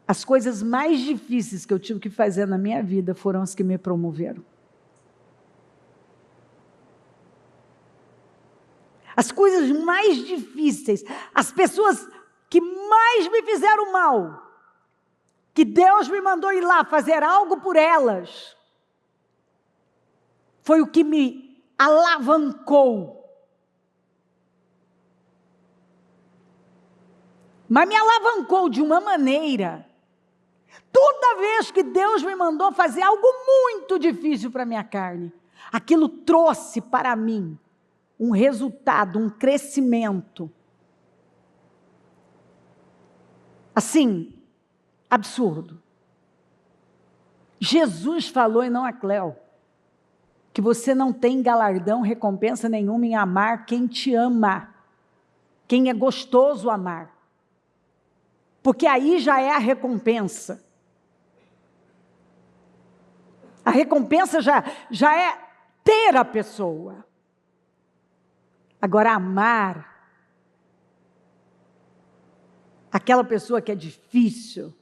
as coisas mais difíceis que eu tive que fazer na minha vida foram as que me promoveram. As coisas mais difíceis, as pessoas que mais me fizeram mal, que Deus me mandou ir lá fazer algo por elas, foi o que me alavancou. Mas me alavancou de uma maneira, toda vez que Deus me mandou fazer algo muito difícil para a minha carne, aquilo trouxe para mim um resultado, um crescimento, assim, absurdo. Jesus falou, e não a Cléo, que você não tem galardão, recompensa nenhuma em amar quem te ama, quem é gostoso amar, porque aí já é a recompensa. A recompensa já é ter a pessoa. Agora, amar aquela pessoa que é difícil,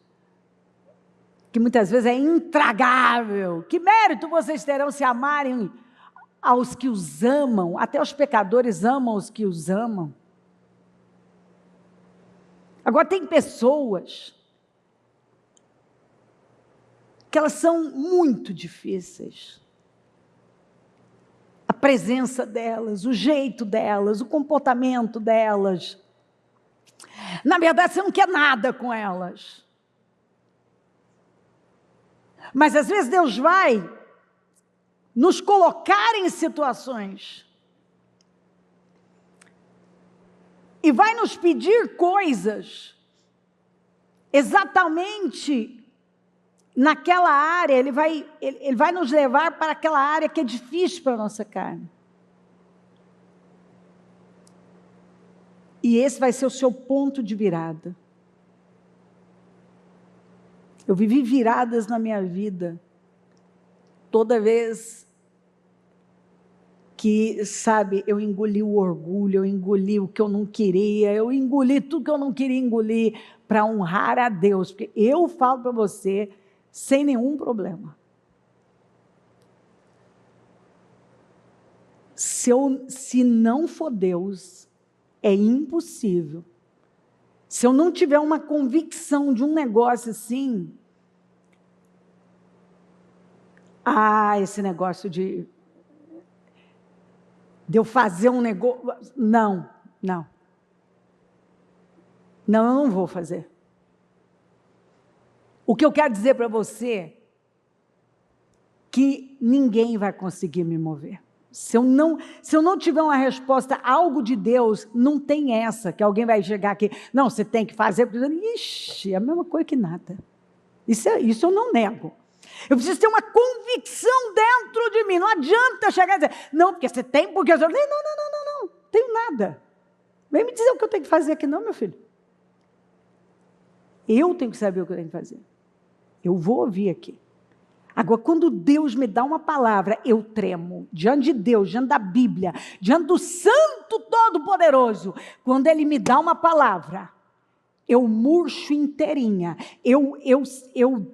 que muitas vezes é intragável, que mérito vocês terão se amarem aos que os amam? Até os pecadores amam os que os amam. Agora, tem pessoas que elas são muito difíceis. A presença delas, o jeito delas, o comportamento delas. Na verdade, você não quer nada com elas. Mas às vezes Deus vai nos colocar em situações e vai nos pedir coisas exatamente naquela área, ele vai nos levar para aquela área que é difícil para a nossa carne. E esse vai ser o seu ponto de virada. Eu vivi viradas na minha vida, toda vez que, sabe, eu engoli o orgulho, eu engoli o que eu não queria, eu engoli tudo que eu não queria engolir para honrar a Deus, porque eu falo para você, sem nenhum problema. Se não for Deus, é impossível. Se eu não tiver uma convicção de um negócio assim, esse negócio de eu fazer um negócio, não, eu não vou fazer. O que eu quero dizer para você, que ninguém vai conseguir me mover. Se eu não tiver uma resposta, algo de Deus, não tem essa, que alguém vai chegar aqui, não, você tem que fazer, ixi, é a mesma coisa que nada. Isso eu não nego. Eu preciso ter uma convicção dentro de mim, não adianta chegar e dizer, não, porque você tem, porque eu... Não tenho nada. Vem me dizer o que eu tenho que fazer aqui, não, meu filho. Eu tenho que saber o que eu tenho que fazer. Eu vou ouvir aqui. Agora, quando Deus me dá uma palavra, eu tremo. Diante de Deus, diante da Bíblia, diante do Santo Todo-Poderoso. Quando Ele me dá uma palavra, eu murcho inteirinha. Eu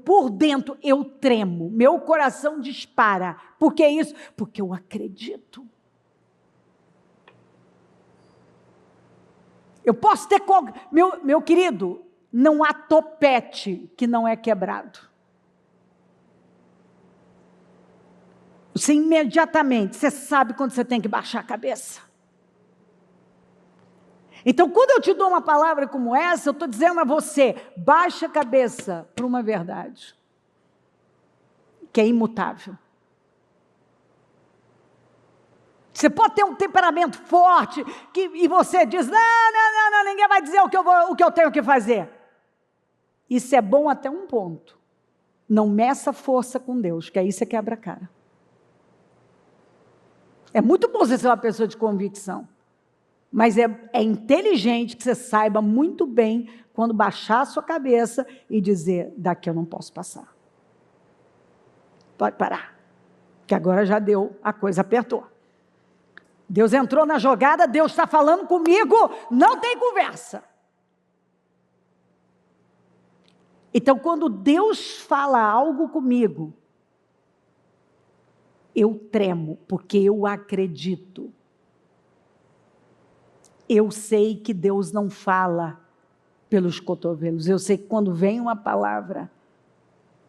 por dentro, eu tremo. Meu coração dispara. Por que isso? Porque eu acredito. Eu posso ter... Meu querido, não há topete que não é quebrado. Você imediatamente, você sabe quando você tem que baixar a cabeça. Então, quando eu te dou uma palavra como essa, eu estou dizendo a você, baixa a cabeça para uma verdade, que é imutável. Você pode ter um temperamento forte, e você diz, não, ninguém vai dizer o que eu tenho que fazer. Isso é bom até um ponto. Não meça força com Deus, que aí você quebra a cara. É muito bom você ser uma pessoa de convicção, mas é inteligente que você saiba muito bem quando baixar a sua cabeça e dizer, daqui eu não posso passar. Pode parar, que agora já deu, a coisa apertou. Deus entrou na jogada, Deus está falando comigo, não tem conversa. Então, quando Deus fala algo comigo, eu tremo, porque eu acredito. Eu sei que Deus não fala pelos cotovelos. Eu sei que quando vem uma palavra,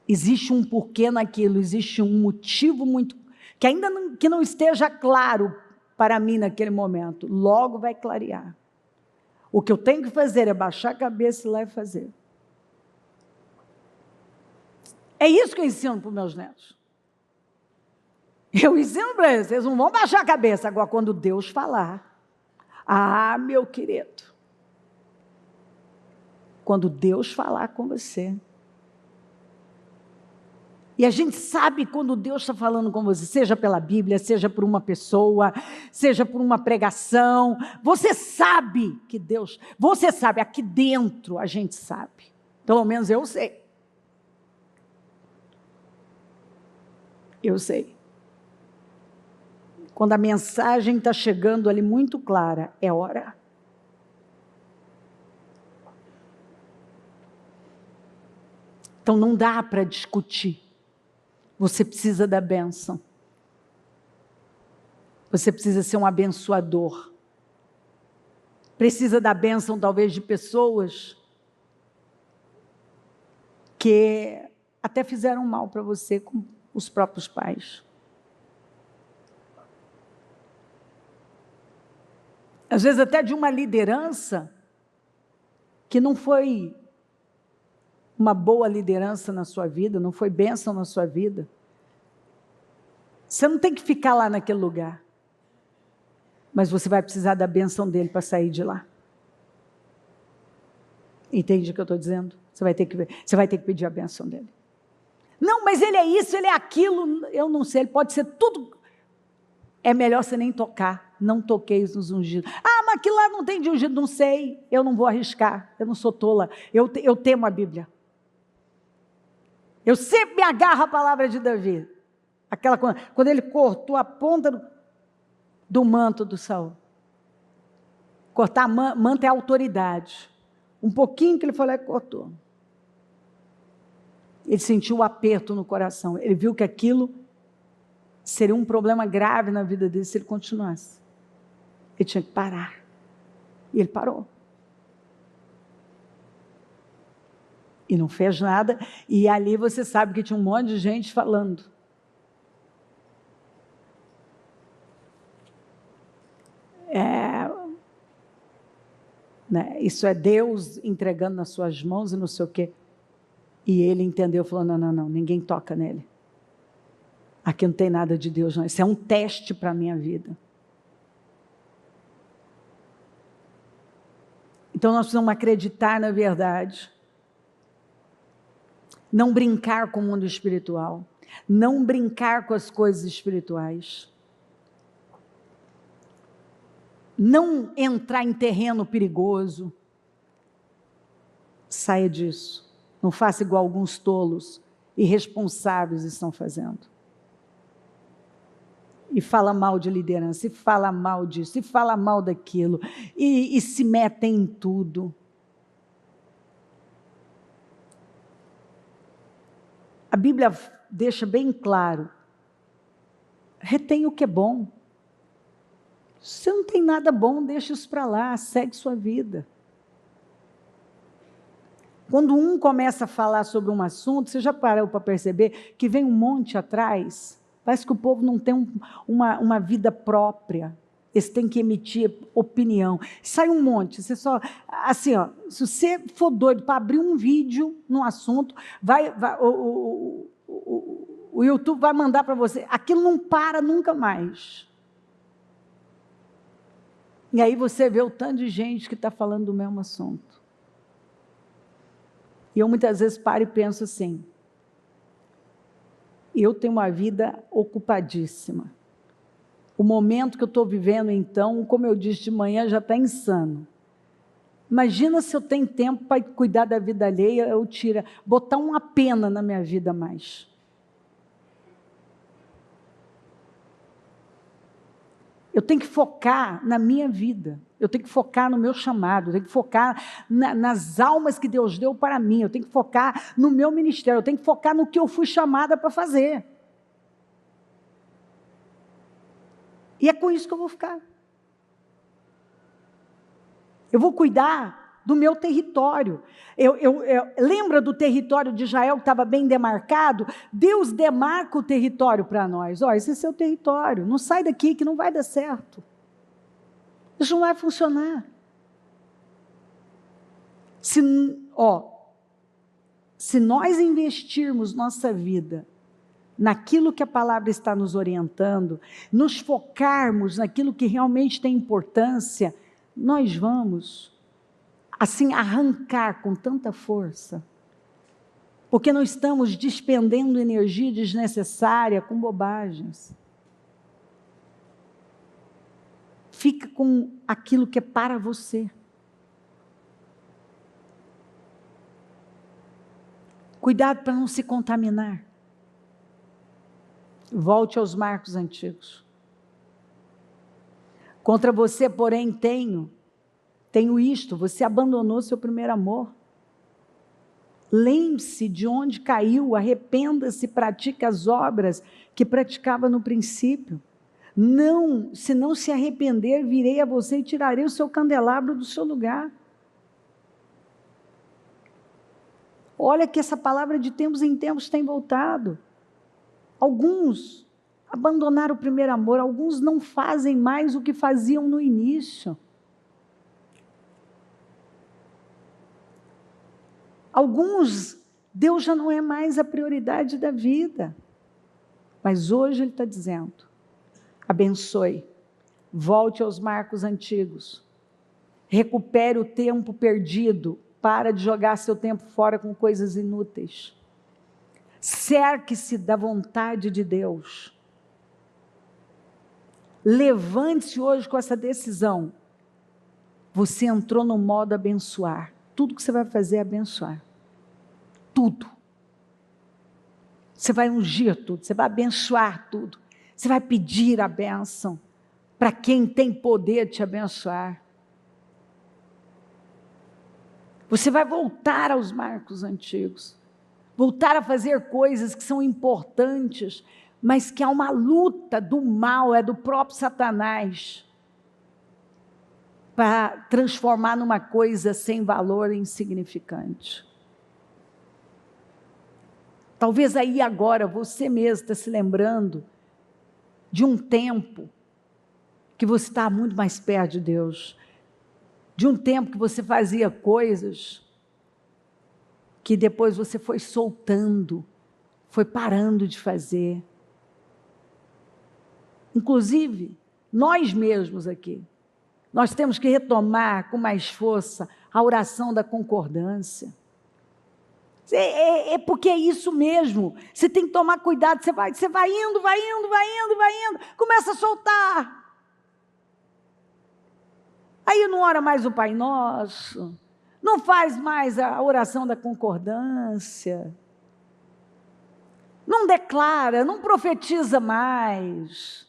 existe um porquê naquilo, existe um motivo muito... que ainda que não esteja claro para mim naquele momento, logo vai clarear. O que eu tenho que fazer é baixar a cabeça e ir lá e fazer. É isso que eu ensino para os meus netos. Eu ensino para eles, vocês não vão baixar a cabeça. Agora, quando Deus falar, meu querido, quando Deus falar com você, e a gente sabe quando Deus está falando com você, seja pela Bíblia, seja por uma pessoa, seja por uma pregação, você sabe que Deus, você sabe, aqui dentro a gente sabe, pelo menos eu sei. Eu sei. Quando a mensagem está chegando ali muito clara, é hora. Então não dá para discutir. Você precisa da bênção. Você precisa ser um abençoador. Precisa da bênção talvez de pessoas que até fizeram mal para você com os próprios pais. Às vezes até de uma liderança que não foi uma boa liderança na sua vida, não foi bênção na sua vida. Você não tem que ficar lá naquele lugar, mas você vai precisar da bênção dele para sair de lá. Entende o que eu estou dizendo? Você vai ter que pedir a bênção dele. Não, mas ele é isso, ele é aquilo. Eu não sei, ele pode ser tudo. É melhor você nem tocar. Não toqueis nos ungidos. Ah, mas aquilo lá não tem de ungido. Não sei, eu não vou arriscar. Eu não sou tola. Eu temo a Bíblia. Eu sempre me agarro à palavra de Davi. Aquela quando ele cortou a ponta do manto do Saul. Cortar manto é autoridade. Um pouquinho que ele foi lá e cortou. Ele sentiu o aperto no coração. Ele viu que aquilo seria um problema grave na vida dele se ele continuasse. Ele tinha que parar. E ele parou. E não fez nada. E ali você sabe que tinha um monte de gente falando. Né? Isso é Deus entregando nas suas mãos e não sei o quê. E ele entendeu, falou, não, ninguém toca nele. Aqui não tem nada de Deus, não. Isso é um teste para a minha vida. Então nós precisamos acreditar na verdade. Não brincar com o mundo espiritual. Não brincar com as coisas espirituais. Não entrar em terreno perigoso. Saia disso. Não faça igual alguns tolos irresponsáveis estão fazendo. E fala mal de liderança, e fala mal disso, e fala mal daquilo, e se metem em tudo. A Bíblia deixa bem claro, retém o que é bom. Se não tem nada bom, deixa isso para lá, segue sua vida. Quando um começa a falar sobre um assunto, você já parou para perceber que vem um monte atrás? Parece que o povo não tem uma vida própria. Eles têm que emitir opinião. Sai um monte. Você só, assim, ó, se você for doido para abrir um vídeo num assunto, o YouTube vai mandar para você. Aquilo não para nunca mais. E aí você vê o tanto de gente que está falando do mesmo assunto. E eu muitas vezes paro e penso assim, eu tenho uma vida ocupadíssima. O momento que eu estou vivendo, então, como eu disse de manhã, já está insano. Imagina se eu tenho tempo para cuidar da vida alheia, botar uma pena na minha vida mais. Eu tenho que focar na minha vida, eu tenho que focar no meu chamado, eu tenho que focar nas almas que Deus deu para mim, eu tenho que focar no meu ministério, eu tenho que focar no que eu fui chamada para fazer. E é com isso que eu vou ficar. Eu vou cuidar do meu território. Lembra do território de Israel que estava bem demarcado? Deus demarca o território para nós. Ó, esse é seu território, não sai daqui que não vai dar certo. Isso não vai funcionar. Se nós investirmos nossa vida naquilo que a palavra está nos orientando, nos focarmos naquilo que realmente tem importância, nós vamos, assim, arrancar com tanta força, porque não estamos despendendo energia desnecessária com bobagens. Fica com aquilo que é para você. Cuidado para não se contaminar. Volte aos marcos antigos. Contra você, porém, tenho isto, você abandonou seu primeiro amor. Lembre-se de onde caiu, arrependa-se, pratique as obras que praticava no princípio. Não, se não se arrepender, virei a você e tirarei o seu candelabro do seu lugar. Olha que essa palavra de tempos em tempos tem voltado. Alguns abandonaram o primeiro amor, alguns não fazem mais o que faziam no início. Alguns, Deus já não é mais a prioridade da vida. Mas hoje Ele está dizendo, abençoe, volte aos marcos antigos, recupere o tempo perdido, para de jogar seu tempo fora com coisas inúteis. Cerque-se da vontade de Deus. Levante-se hoje com essa decisão. Você entrou no modo abençoar. Tudo que você vai fazer é abençoar. Tudo. Você vai ungir tudo, você vai abençoar tudo. Você vai pedir a bênção para quem tem poder de te abençoar. Você vai voltar aos marcos antigos. Voltar a fazer coisas que são importantes, mas que há uma luta do mal, é do próprio Satanás, para transformar numa coisa sem valor e insignificante. Talvez aí agora você mesmo está se lembrando de um tempo que você está muito mais perto de Deus, de um tempo que você fazia coisas que depois você foi soltando, foi parando de fazer. Inclusive, nós mesmos aqui, nós temos que retomar com mais força a oração da concordância. É porque é isso mesmo, você tem que tomar cuidado, você vai indo, começa a soltar. Aí não ora mais o Pai Nosso, não faz mais a oração da concordância, não declara, não profetiza mais,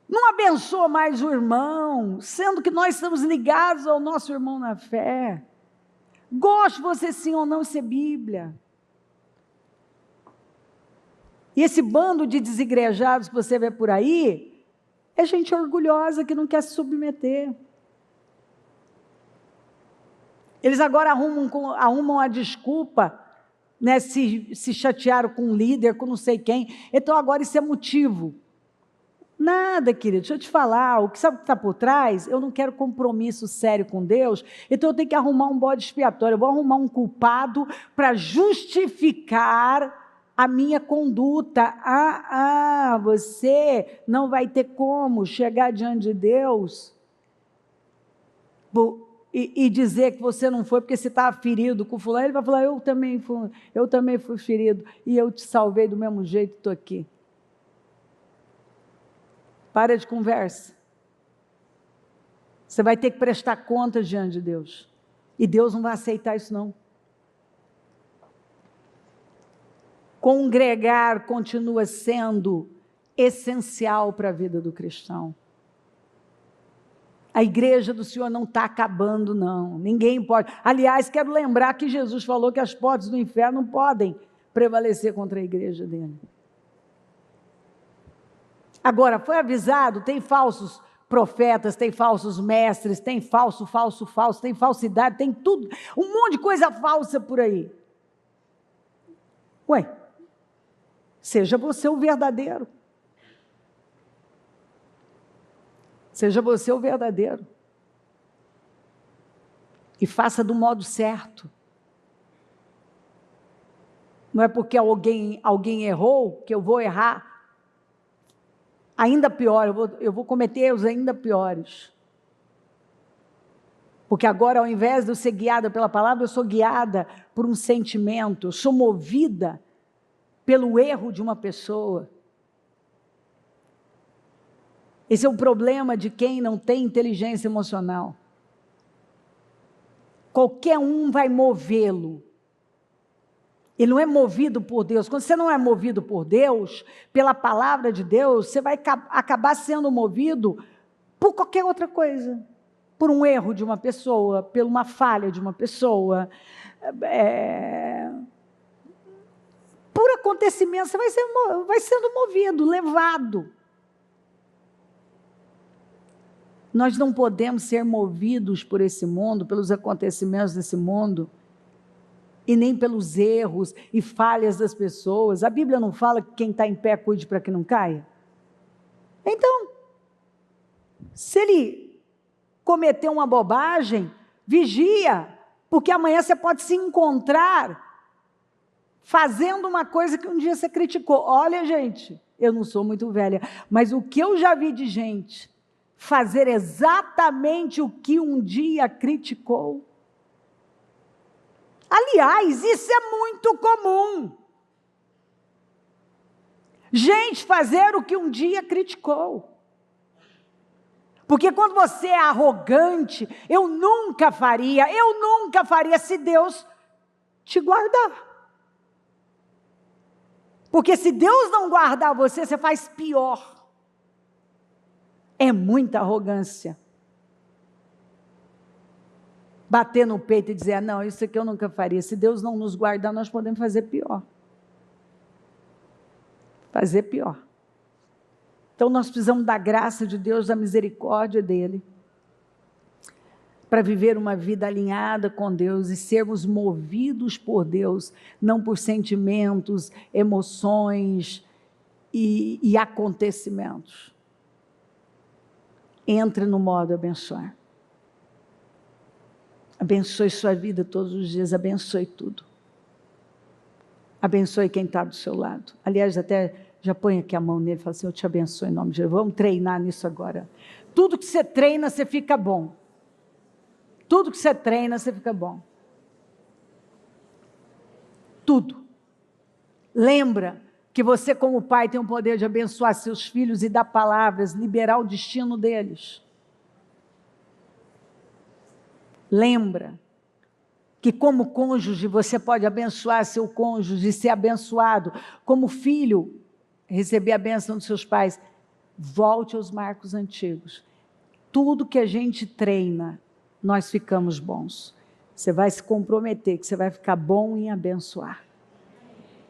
não abençoa mais o irmão, sendo que nós estamos ligados ao nosso irmão na fé. Goste você sim ou não ser Bíblia. E esse bando de desigrejados que você vê por aí, é gente orgulhosa que não quer se submeter. Eles agora arrumam a desculpa, né, se chatearam com um líder, com não sei quem, então agora isso é motivo. Nada, querido, deixa eu te falar, sabe o que está por trás? Eu não quero compromisso sério com Deus, então eu tenho que arrumar um bode expiatório, eu vou arrumar um culpado para justificar a minha conduta. Você não vai ter como chegar diante de Deus e dizer que você não foi porque você estava ferido com fulano. Ele vai falar, eu também fui ferido e eu te salvei do mesmo jeito, estou aqui. Para de conversa. Você vai ter que prestar contas diante de Deus. E Deus não vai aceitar isso não. Congregar continua sendo essencial para a vida do cristão. A igreja do Senhor não está acabando não. Ninguém pode. Aliás, quero lembrar que Jesus falou que as portas do inferno não podem prevalecer contra a igreja dele. Agora, foi avisado, tem falsos profetas, tem falsos mestres, tem falso, tem falsidade, tem tudo, um monte de coisa falsa por aí. Ué, seja você o verdadeiro. Seja você o verdadeiro. E faça do modo certo. Não é porque alguém errou que eu vou errar. Ainda pior, eu vou cometer erros ainda piores. Porque agora, ao invés de eu ser guiada pela palavra, eu sou guiada por um sentimento, eu sou movida pelo erro de uma pessoa. Esse é o problema de quem não tem inteligência emocional. Qualquer um vai movê-lo. Ele não é movido por Deus. Quando você não é movido por Deus, pela palavra de Deus, você vai acabar sendo movido por qualquer outra coisa. Por um erro de uma pessoa, por uma falha de uma pessoa, por acontecimento, você vai sendo movido, levado. Nós não podemos ser movidos por esse mundo, pelos acontecimentos desse mundo, e nem pelos erros e falhas das pessoas. A Bíblia não fala que quem está em pé cuide para que não caia? Então, se ele cometeu uma bobagem, vigia, porque amanhã você pode se encontrar fazendo uma coisa que um dia você criticou. Olha, gente, eu não sou muito velha, mas o que eu já vi de gente fazer exatamente o que um dia criticou. Aliás, isso é muito comum. Gente, fazer o que um dia criticou. Porque quando você é arrogante, eu nunca faria se Deus te guardar. Porque se Deus não guardar você, você faz pior. É muita arrogância. Bater no peito e dizer, não, isso aqui eu nunca faria. Se Deus não nos guardar, nós podemos fazer pior. Fazer pior. Então nós precisamos da graça de Deus, da misericórdia dEle, para viver uma vida alinhada com Deus e sermos movidos por Deus, não por sentimentos, emoções e acontecimentos. Entre no modo abençoar. Abençoe sua vida todos os dias, abençoe tudo. Abençoe quem está do seu lado. Aliás, até já põe aqui a mão nele e fala assim, eu te abençoe em nome de Jesus. Vamos treinar nisso agora. Tudo que você treina, você fica bom. Tudo que você treina, você fica bom. Tudo. Lembra que você, como pai, tem o poder de abençoar seus filhos e dar palavras, liberar o destino deles. Lembra que como cônjuge você pode abençoar seu cônjuge e ser abençoado. Como filho, receber a bênção dos seus pais. Volte aos marcos antigos. Tudo que a gente treina, nós ficamos bons. Você vai se comprometer que você vai ficar bom em abençoar.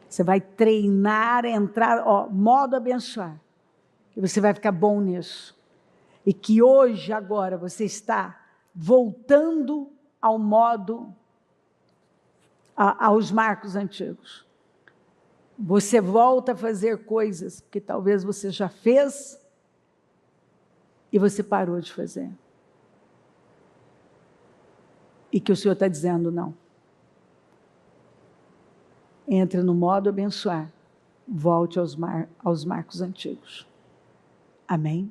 Você vai treinar, entrar, modo abençoar. E você vai ficar bom nisso. E que hoje, agora, você está voltando ao modo, aos marcos antigos. Você volta a fazer coisas que talvez você já fez e você parou de fazer. E que o Senhor está dizendo, não. Entre no modo abençoar, volte aos marcos antigos. Amém?